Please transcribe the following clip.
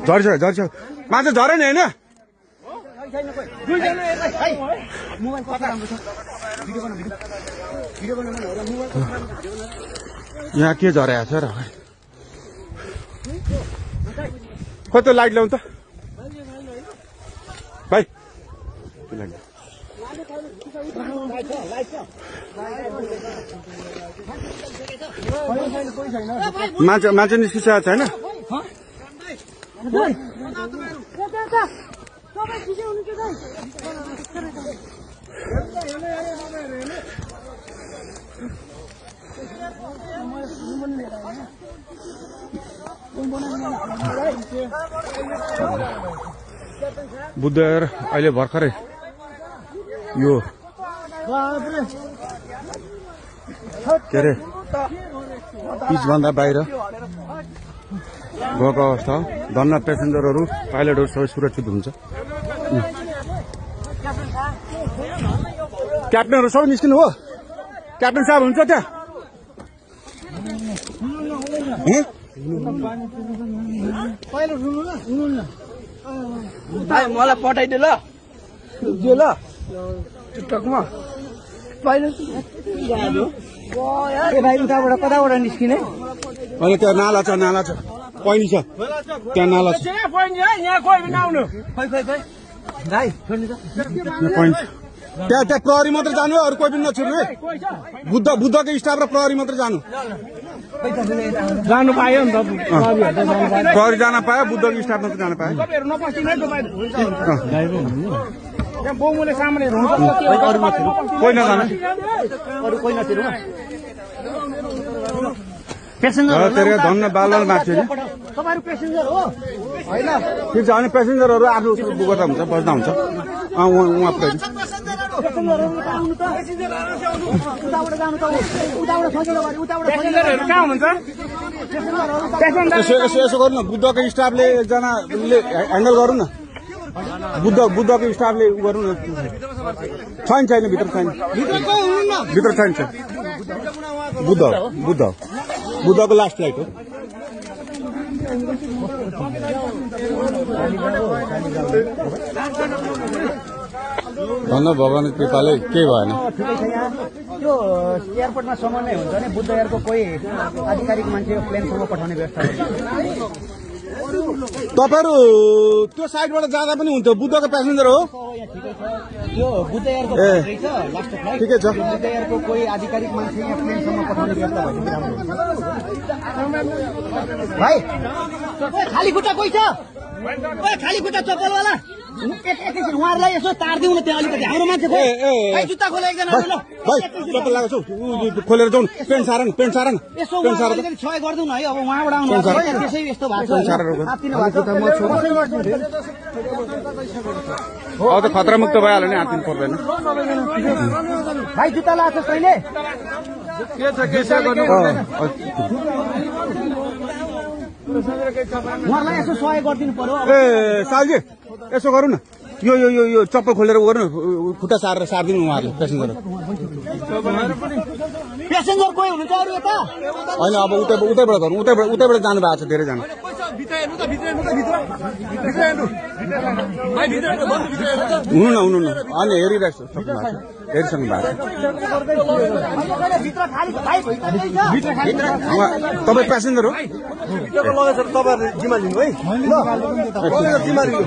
झर्छ झर्छ माछा झरे नि होइन यहाँ के झरेको छ र खोइ त लाइट ल्याउनु त भाइ मान्छे निस्किसकेको छैन बुद्धर अहिले भर्खरै यो के अरे पिचभन्दा बाहिर गएको अवस्था हो धन्न पेसेन्जरहरू पाइलटहरू सबै सुरक्षित हुन्छ क्याप्टनहरू सबै निस्किनु हो क्याप्टन साहब हुन्छ त्यहाँ मलाई पठाइदियो ल ल टिकटकमा भाइ उताबाट कताबाट निस्किने अनि त्यहाँ नाला छ पैनी छ त्यहाँ नाला छ त्यहाँ प्रहरी मात्र जानु अरू कोही पनि नछुर्नु है बुद्धको स्टाफ र प्रहरी मात्र जानु पायो नि त प्रहरी जान पायो बुद्धको स्टाफ मात्र जान पायो कोही नजाने धन्न बालबाल मार्छ ठिक छ अनि पेसेन्जरहरू आफ्नो गर्दा हुन्छ बस्दा हुन्छ उहाँ यसो गर्नु न बुद्धको स्टाफले एकजनाले ह्यान्डल गरौँ न बुद्धको स्टाफले गरौँ न छैन भित्र छैन बुद्धको लास्ट फ्लाइट हो धन्न भगवान कृपाले केही भएन त्यो एयरपोर्टमा समन्वय हुन्छ नि बुद्ध एयरको कोही आधिकारिक मान्छे प्लेनसम्म पठाउने व्यवस्था तपाईहरु त्यो साइडबाट जाँदा पनि हुन्थ्यो बुद्धको प्यासेन्जर हो यो बुद्ध एयरको छ लास्ट फ्लाइट ठिकै छ बुद्ध एयरको कोही आधिकारिक मान्छे यहाँ प्लेनसम्म पठाउने व्यवस्था भएपछि राम्रो भाइ खाली खुट्टा कोही छ खाली खुट्टा चप्पलवाला एकैछिन उहाँहरूलाई यसो तारिदिउँ न त्यहाँ अलिकति हाम्रो मान्छे जुत्ता खोले एकजना चप्पल लगाएको छु खोलेर जाउँ पेन्ट सारन यसो अलिकति सहयोग गरिदिउँ न है अब उहाँबाट आउनु त्यसै यस्तो भएको अब त खतरा मुक्त भइहाल्यो नि आत्तिनु पर्दैन भाइ जुत्ता लगाएको छ कहिले उहाँलाई यसो सहयोग गरिदिनु पर्यो ए सालजी यसो गरौँ न यो चप्पल खोलेर गर्नु खुट्टा सारिदिनु उहाँहरूले पेसेन्जर कोही हुनुहुन्छ अरू यता होइन अब उतैबाट गरौँ उतैबाट जानु भएको छ धेरैजना हुनु न अनि हेरिरहेको छु हेरिसक्नु भएको तपाईँ प्यासेन्जर हो तपाईँहरूले जिम्मा लिनु है जिम्मा लिनु